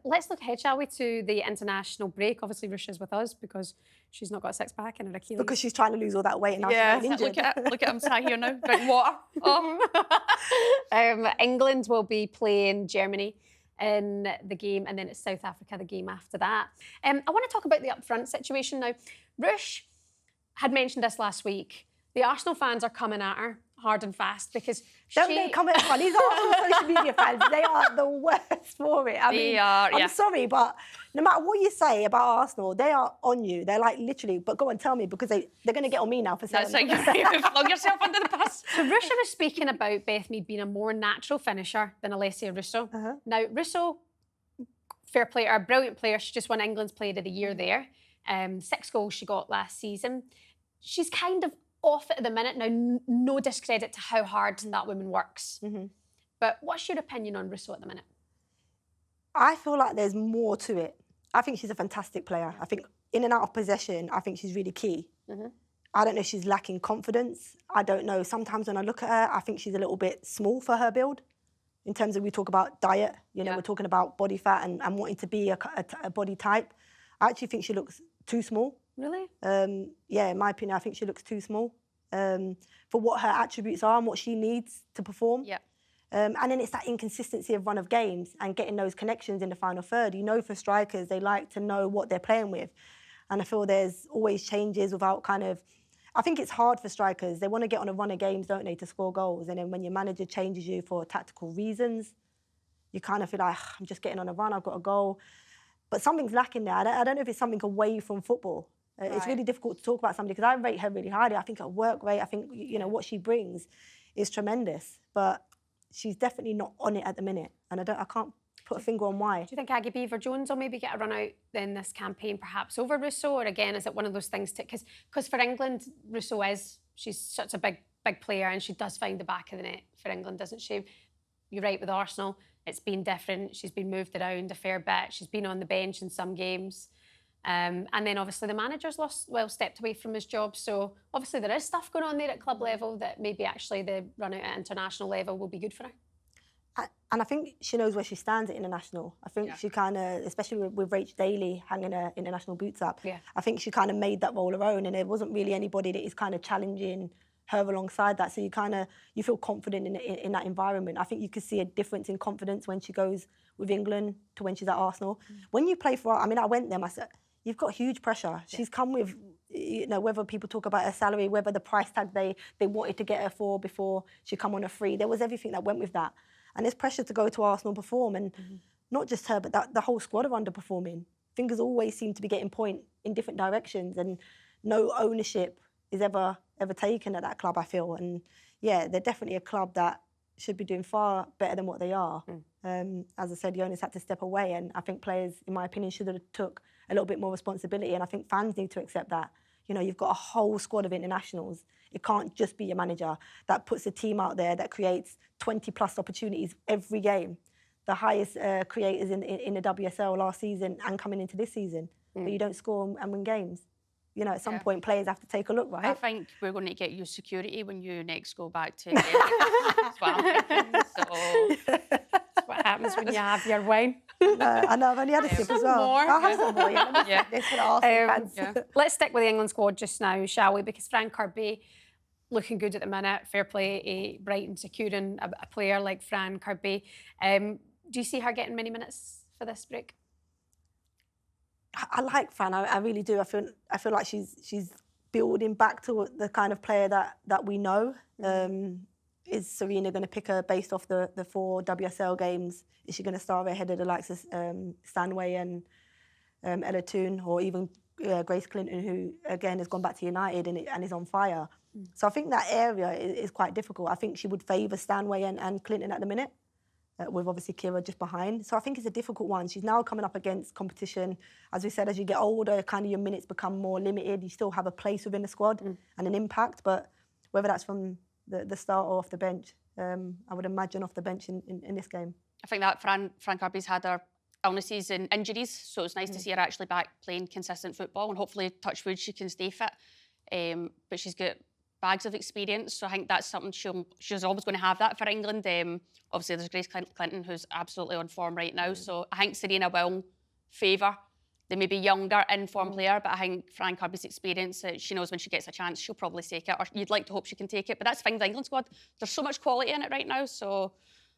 Let's look ahead, shall we, to the international break. Obviously, Ruesha's with us because she's not got a six-pack and her Achilles. Because she's trying to lose all that weight and now yeah, she's getting injured. look at him sat here now, drinking water. Oh. England will be playing Germany in the game, and then it's South Africa, the game after that. I want to talk about the upfront situation now. Ruesh had mentioned this last week. The Arsenal fans are coming at her hard and fast because They come at her? These Arsenal social media fans, they are the worst for it. I'm sorry, but no matter what you say about Arsenal, they are on you. They're like literally, but go and tell me because they're going to get on me now for saying that. That's like you flung yourself under the bus. So Ruesha was speaking about Beth Mead being a more natural finisher than Alysia Russell. Now, Russell, fair play to her, brilliant player. She just won England's Player of the Year there. 6 goals she got last season. She's kind of off it at the minute. Now, no discredit to how hard that woman works. But what's your opinion on Russell at the minute? I feel like there's more to it. I think she's a fantastic player. I think in and out of possession, I think she's really key. I don't know if she's lacking confidence. I don't know. Sometimes when I look at her, I think she's a little bit small for her build. In terms of, we talk about diet, you know, we're talking about body fat and wanting to be a body type. I actually think she looks too small. Really? Yeah, in my opinion, I think she looks too small for what her attributes are and what she needs to perform. And then it's that inconsistency of run of games and getting those connections in the final third. You know, for strikers, they like to know what they're playing with. And I feel there's always changes without kind of... I think it's hard for strikers. They want to get on a run of games, don't they, to score goals. And then when your manager changes you for tactical reasons, you kind of feel like, I'm just getting on a run, I've got a goal. But something's lacking there. I don't know if it's something away from football. It's really difficult to talk about somebody because I rate her really highly. I think her work rate, I think, you know, what she brings is tremendous. But she's definitely not on it at the minute. And I can't put a finger on why. Do you think Aggie Beaver Jones will maybe get a run out in this campaign, perhaps over Russo? Or again, is it one of those things to... Because for England, Russo she's such a big player and she does find the back of the net for England, doesn't she? You're right with Arsenal. It's been different. She's been moved around a fair bit. She's been on the bench in some games. And then obviously the manager's stepped away from his job. So obviously there is stuff going on there at club level that maybe actually the run out at international level will be good for her. And I think she knows where she stands at international. I think she kind of, especially with Rach Daly hanging her international boots up, I think she kind of made that role her own and there wasn't really anybody that is kind of challenging her alongside that. So you feel confident in that environment. I think you could see a difference in confidence when she goes with England to when she's at Arsenal. When you play for, I mean, I went there myself, you've got huge pressure. She's come with, you know, whether people talk about her salary, whether the price tag they wanted to get her for before she come on a free, there was everything that went with that. And there's pressure to go to Arsenal perform, and not just her, but the whole squad are underperforming. Fingers always seem to be getting point in different directions, and no ownership is ever taken at that club, I feel. And yeah, they're definitely a club that should be doing far better than what they are. As I said, the owners had to step away, and I think players, in my opinion, should have took a little bit more responsibility, and I think fans need to accept that. You know, you've got a whole squad of internationals. It can't just be your manager that puts a team out there that creates 20+ opportunities every game. The highest creators in the WSL last season and coming into this season. But you don't score and win games. You know, at some point, players have to take a look, right? I think we're going to get you security when you next go back to... That's what I'm thinking, so... That's what happens when you have your wine. I know, I've only had a sip as well. More. I'll have some more, yeah. This for the Arsenal fans. Let's stick with the England squad just now, shall we? Because Fran Kirby, looking good at the minute. Fair play to Brighton securing a player like Fran Kirby. Do you see her getting many minutes for this break? I like Fran, I really do. I feel like she's building back to the kind of player that we know. Is Serena going to pick her based off the 4 WSL games? Is she going to start ahead of the likes of Stanway and Ella Toone, or even Grace Clinton, who again has gone back to United and is on fire? So I think that area is quite difficult. I think she would favour Stanway and Clinton at the minute, with obviously Kira just behind. So I think it's a difficult one. She's now coming up against competition. As we said, as you get older, kind of your minutes become more limited. You still have a place within the squad and an impact, but whether that's from the start or off the bench, I would imagine off the bench in this game. I think that Fran Kirby's had her illnesses and injuries, so it's nice to see her actually back playing consistent football, and hopefully, touch wood, she can stay fit. But she's got bags of experience. So I think that's something she's always going to have that for England. Obviously, there's Grace Clinton, who's absolutely on form right now. So I think Serena will favour the maybe younger, in-form player, but I think Fran Kirby's experience, she knows when she gets a chance, she'll probably take it, or you'd like to hope she can take it. But that's fine, the England squad. There's so much quality in it right now, so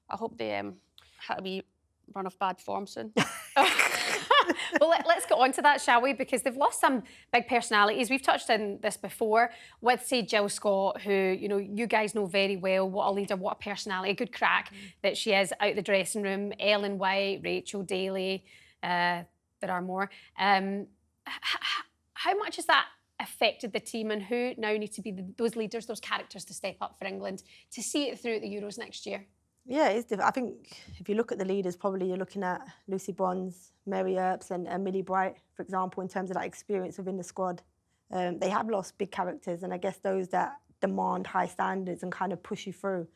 I hope they have a wee run of bad form soon. Well, let's get on to that, shall we? Because they've lost some big personalities. We've touched on this before with, say, Jill Scott, who, you know, you guys know very well what a leader, what a personality, a good crack that she is out the dressing room. Ellen White, Rachel Daly, there are more. How much has that affected the team, and who now need to be those leaders, those characters to step up for England to see it through at the Euros next year? Yeah, it's different. I think if you look at the leaders, probably you're looking at Lucy Bronze, Mary Earps and Millie Bright, for example, in terms of that experience within the squad. They have lost big characters, and I guess those that demand high standards and kind of push you through.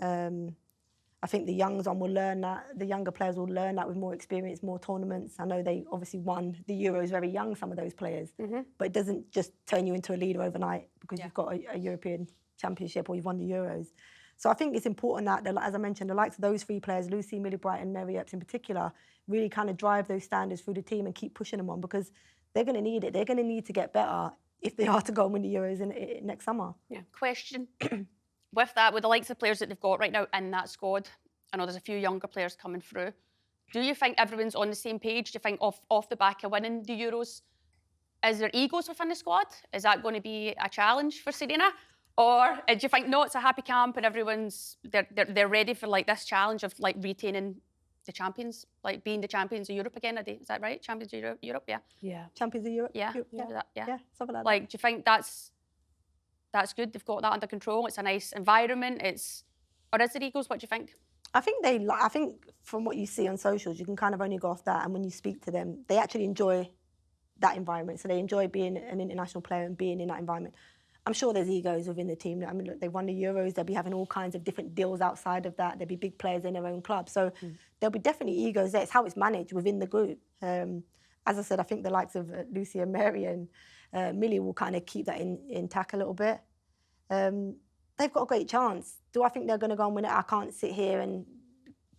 I think the youngs on will learn that, the younger players will learn that with more experience, more tournaments. I know they obviously won the Euros very young, some of those players, but it doesn't just turn you into a leader overnight because you've got a European Championship or you've won the Euros. So I think it's important that, as I mentioned, the likes of those three players, Lucy, Millie Bright and Mary Earps in particular, really kind of drive those standards through the team and keep pushing them on, because they're going to need it. They're going to need to get better if they are to go and win the Euros next summer. Yeah. Question. With that, with the likes of players that they've got right now in that squad, I know there's a few younger players coming through. Do you think everyone's on the same page? Do you think off the back of winning the Euros, is there egos within the squad? Is that going to be a challenge for Serena? Or do you think, no, it's a happy camp and everyone's, they're ready for like this challenge of like retaining the champions, like being the champions of Europe again? Is that right? Champions of Europe, yeah. Yeah. Champions of Europe? Yeah. Yeah, something like that. Like, do you think that's good? They've got that under control. It's a nice environment. Or is there egos? What do you think? I think from what you see on socials, you can kind of only go off that. And when you speak to them, they actually enjoy that environment. So they enjoy being an international player and being in that environment. I'm sure there's egos within the team. I mean, look, they won the Euros. They'll be having all kinds of different deals outside of that. There'll be big players in their own club. So there'll be definitely egos there. It's how it's managed within the group. As I said, I think the likes of Lucy and Mary and Millie will kind of keep that intact a little bit. They've got a great chance. Do I think they're going to go and win it? I can't sit here and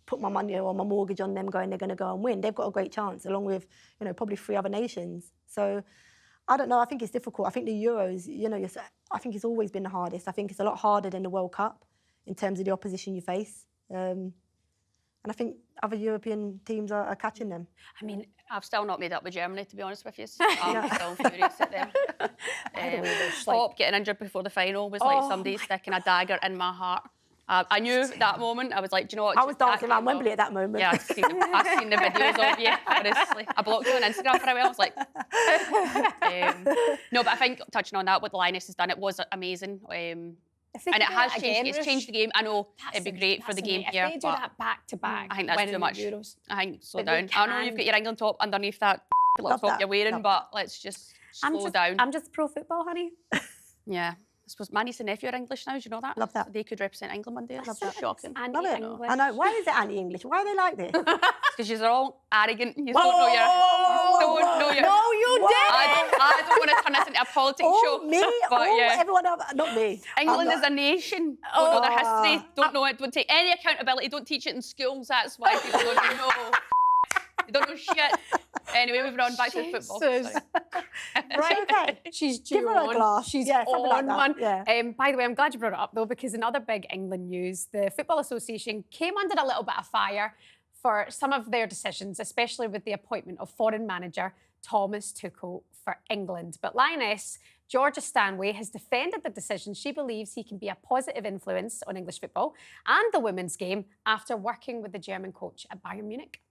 put my money or my mortgage on them going they're going to go and win. They've got a great chance, along with, you know, probably 3 other nations. So I don't know. I think it's difficult. I think the Euros, you know, I think it's always been the hardest. I think it's a lot harder than the World Cup in terms of the opposition you face. And I think other European teams are catching them. I mean, I've still not made up with Germany, to be honest with you. I'm still furious at them. Stop getting injured before the final was like somebody sticking a dagger in my heart. I knew that moment. I was like, do you know what? I was dancing around Wembley at that moment. Yeah, I've seen the videos of you, honestly. I blocked you on Instagram for a while. I was like... no, but I think, touching on that, what the Lionesses has done, it was amazing. And it has changed. It's changed the game. I know it'd be great for the game here. If they do that back to back, I think that's too much. I think slow down. I know you've got your England top underneath that little top you're wearing, but let's just slow down. I'm just pro football, honey. Yeah. I suppose my niece and nephew are English now, do you know that? Love that. So they could represent England one day. That's shocking. Love it. I know. Why is it anti-English? Why are they like this? Because you're all arrogant. You don't know your... No, you didn't! I don't want to turn this into a politics show. Me? But yeah. Everyone else? Not me. England is a nation. Don't know their history. Don't know it. Don't take any accountability. Don't teach it in schools. That's why people don't know. You don't know shit. Anyway, moving on back to the football. Right, okay. She's due Give her a glass. She's on like one. Yeah. By the way, I'm glad you brought it up though, because another big England news, the Football Association came under a little bit of fire for some of their decisions, especially with the appointment of foreign manager Thomas Tuchel for England. But Lioness Georgia Stanway has defended the decision. She believes he can be a positive influence on English football and the women's game after working with the German coach at Bayern Munich.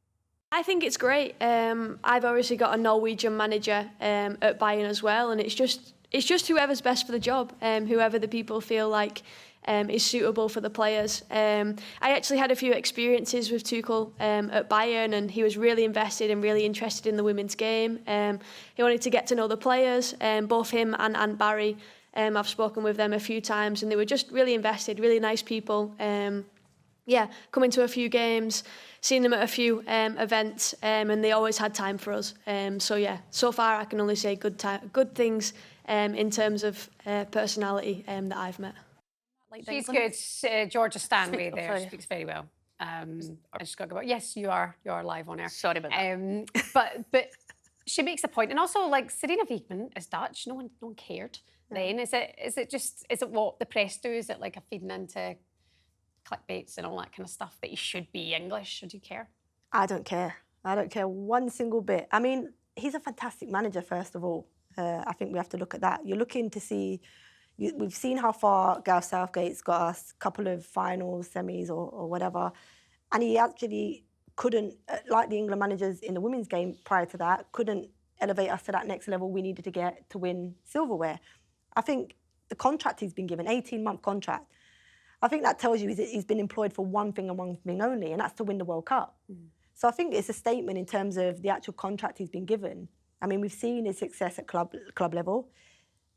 I think it's great. I've obviously got a Norwegian manager at Bayern as well, and it's just whoever's best for the job, whoever the people feel like is suitable for the players. I actually had a few experiences with Tuchel at Bayern, and he was really invested and really interested in the women's game. He wanted to get to know the players, both him and Barry. I've spoken with them a few times, and they were just really invested, really nice people. coming to a few games, seen them at a few events, and they always had time for us. So far I can only say good things in terms of personality that I've met. She's good. Georgia Stanley there speaks very well. I just got to go. Yes, you are live on air. Sorry about that. But she makes a point, and also like Serena Wiegman is Dutch. No one cared then. Is it what the press do? Is it like a feeding into clickbaits and all that kind of stuff that you should be English? Or do you care? I don't care. I don't care one single bit. I mean, he's a fantastic manager. First of all, I think we have to look at that. You're looking to see. We've seen how far Gareth Southgate's got us, a couple of finals, semis or whatever. And he actually couldn't, like the England managers in the women's game prior to that, couldn't elevate us to that next level we needed to get to win silverware. I think the contract he's been given, 18-month contract, I think that tells you he's been employed for one thing and one thing only, and that's to win the World Cup. So I think it's a statement in terms of the actual contract he's been given. I mean, we've seen his success at club level.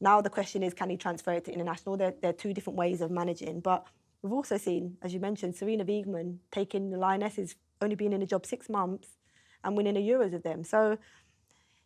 Now the question is, can he transfer it to international? There are two different ways of managing. But we've also seen, as you mentioned, Serena Wiegman taking the Lionesses, only being in the job 6 months and winning the Euros with them. So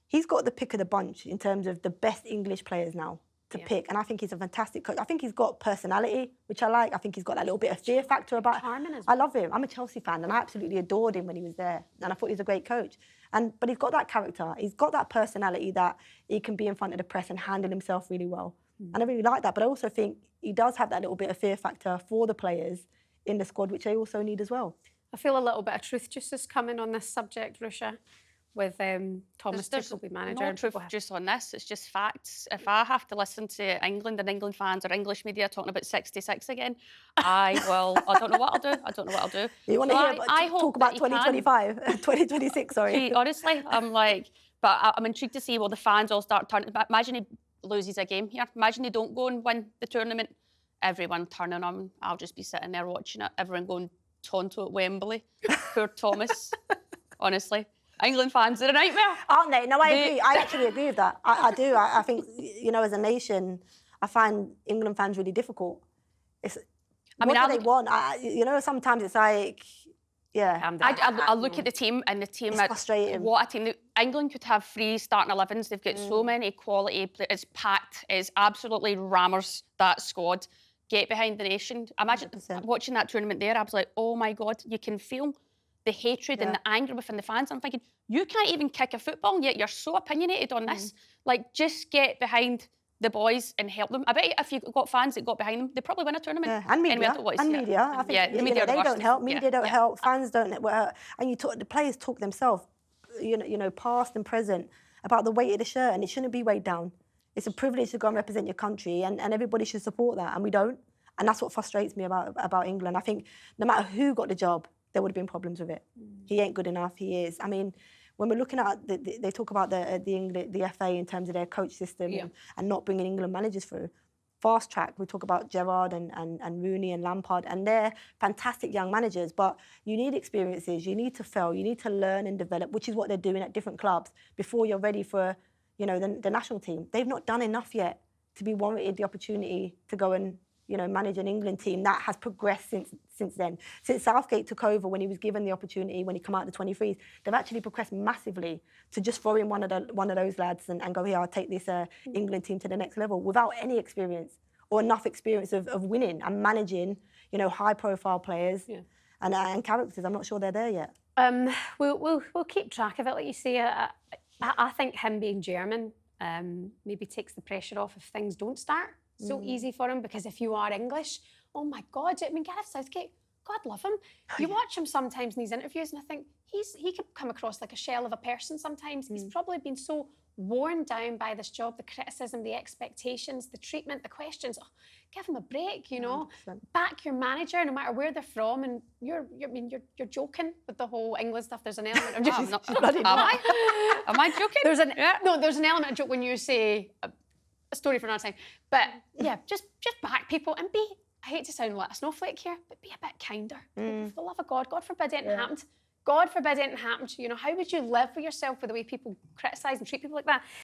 he's got the pick of the bunch in terms of the best English players now to pick. And I think he's a fantastic coach. I think he's got personality, which I like. I think he's got that little bit of fear factor about him. I love him. I'm a Chelsea fan and I absolutely adored him when he was there. And I thought he was a great coach. But he's got that character. He's got that personality that he can be in front of the press and handle himself really well. And I really like that. But I also think he does have that little bit of fear factor for the players in the squad, which they also need as well. I feel a little bit of truth juice is coming on this subject, Ruesha, with Thomas Tuchel being manager. No truth juice on this, it's just facts. If I have to listen to England and England fans or English media talking about 66 again, I don't know what I'll do. You want to talk about 2025, 2026, sorry. Gee, honestly, I'm like, but I'm intrigued to see will the fans all start turning. Imagine he loses a game here. Imagine they don't go and win the tournament. Everyone turning on. I'll just be sitting there watching it. Everyone going Tonto at Wembley. Poor Thomas. Honestly. England fans are a nightmare. Aren't they? No, I agree. I actually agree with that. I do. I think, as a nation, I find England fans really difficult. What do they want? Sometimes it's like, I look at the team and the team... It's frustrating. What a team. England could have 3 starting 11s. They've got so many quality players. It's packed. It's absolutely rammers, that squad. Get behind the nation. Imagine 100%. Watching that tournament there, I was like, oh my God, you can feel the hatred and the anger within the fans. I'm thinking, you can't even kick a football, yet you're so opinionated on this. Like, just get behind the boys and help them. I bet if you've got fans that got behind them, they probably win a tournament. Yeah. And media. I think the media they don't help. Media don't help. Fans don't. And the players talk themselves, past and present, about the weight of the shirt, and it shouldn't be weighed down. It's a privilege to go and represent your country, and everybody should support that, and we don't. And that's what frustrates me about England. I think no matter who got the job, there would have been problems with it. He ain't good enough. He is. I mean, when we're looking at they talk about the FA in terms of their coach system and not bringing England managers through. Fast track, we talk about Gerrard and Rooney and Lampard, and they're fantastic young managers, but you need experiences, you need to fail, you need to learn and develop, which is what they're doing at different clubs before you're ready for, the national team. They've not done enough yet to be warranted the opportunity to go and manage an England team that has progressed since then. Since Southgate took over, when he was given the opportunity, when he came out of the 23s, they've actually progressed massively to just throw in one of those lads and go, here, I'll take this England team to the next level without any experience or enough experience of winning and managing, high-profile players and characters. I'm not sure they're there yet. We'll keep track of it, like you say. I think him being German maybe takes the pressure off if things don't start so easy for him, because if you are English, oh my God, I mean, Gareth Southgate, God love him. You watch him sometimes in these interviews and I think he could come across like a shell of a person sometimes. He's probably been so worn down by this job, the criticism, the expectations, the treatment, the questions. Oh, give him a break, 100%. Back your manager, no matter where they're from, and you're joking with the whole England stuff. There's an element of am I joking? There's an element of joke when you say a story for another time. But yeah, just back people and be, I hate to sound like a snowflake here, but be a bit kinder. For the love of God, God forbid anything happened. God forbid anything happened. How would you live with yourself with the way people criticise and treat people like that?